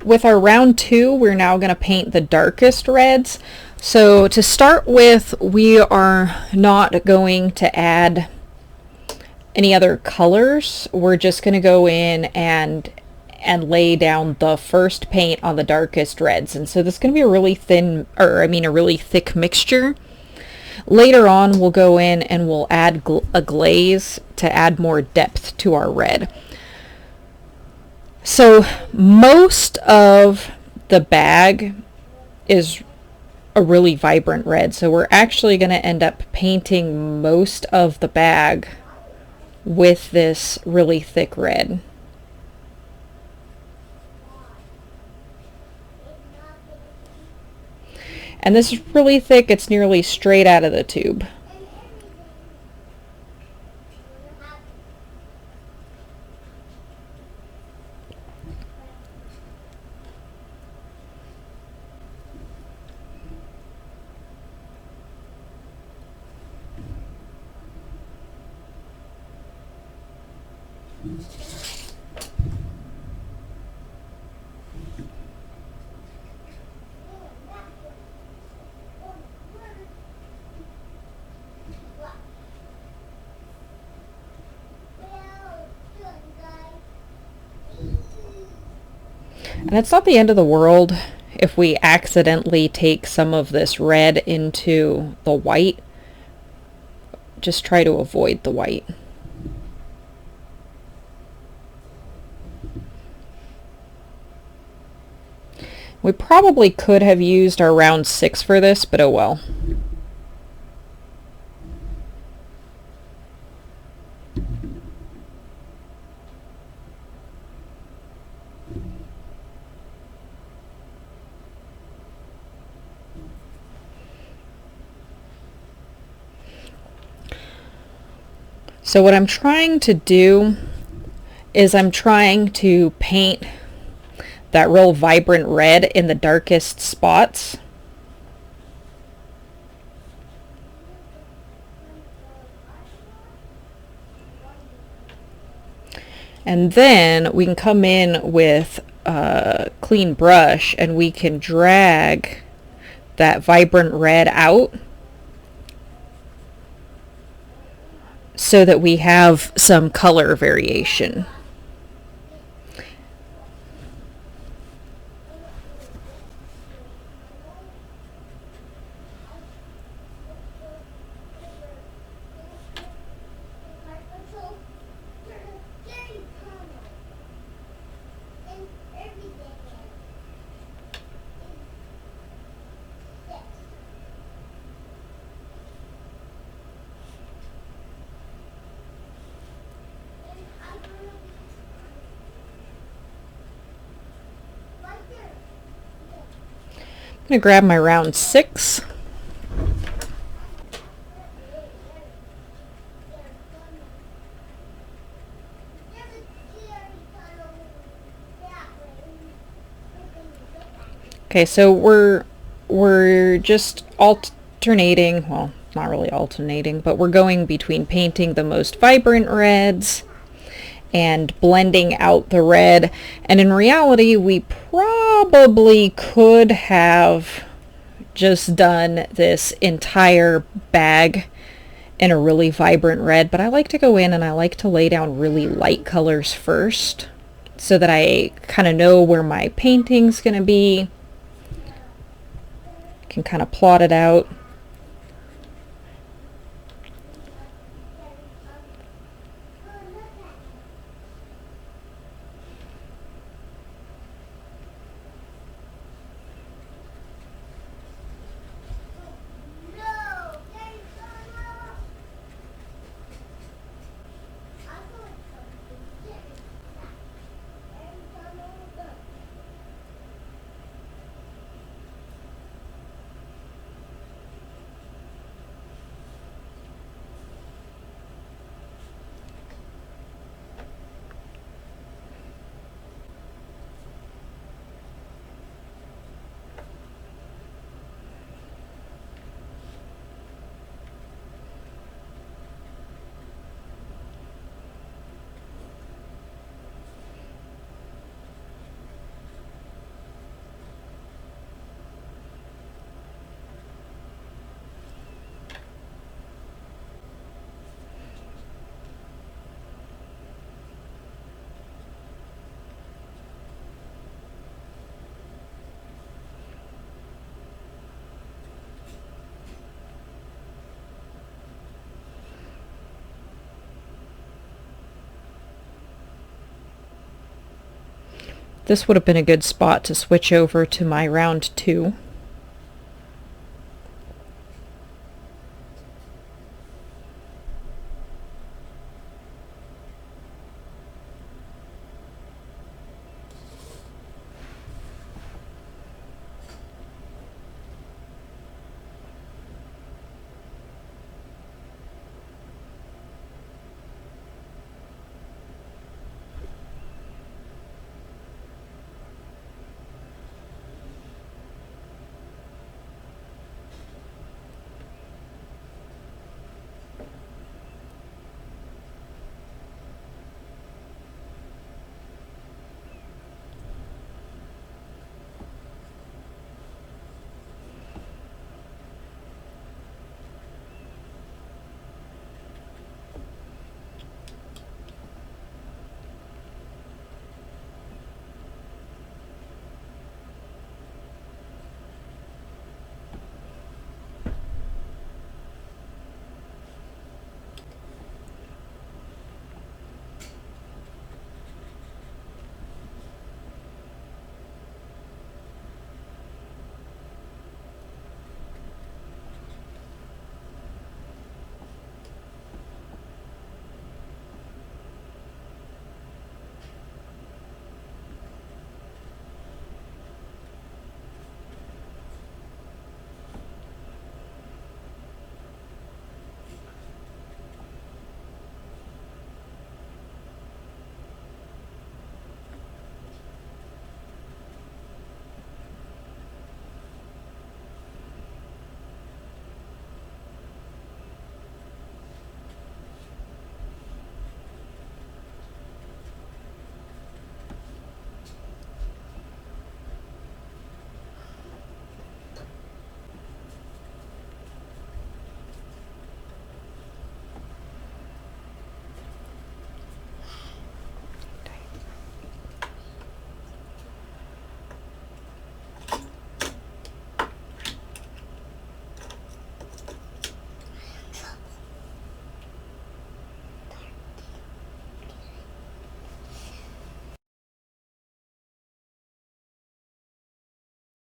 with our round 2, we're now going to paint the darkest reds. So to start with, we are not going to add any other colors. We're just going to go in and lay down the first paint on the darkest reds. And so this is going to be a really thin, or I mean a really thick mixture. Later on, we'll go in and we'll add a glaze to add more depth to our red. So most of the bag is a really vibrant red, so we're actually going to end up painting most of the bag with this really thick red. And this is really thick, it's nearly straight out of the tube. And it's not the end of the world if we accidentally take some of this red into the white. Just try to avoid the white. We probably could have used our round 6 for this, but oh well. So what I'm trying to do is I'm trying to paint that real vibrant red in the darkest spots. And then we can come in with a clean brush and we can drag that vibrant red out so that we have some color variation. I'm going to grab my round 6. Okay, so we're just alternating, well, not really alternating, but we're going between painting the most vibrant reds and blending out the red. And in reality, we probably could have just done this entire bag in a really vibrant red, but I like to go in and I like to lay down really light colors first so that I kind of know where my painting's gonna be. Can kind of plot it out. This would have been a good spot to switch over to my round 2.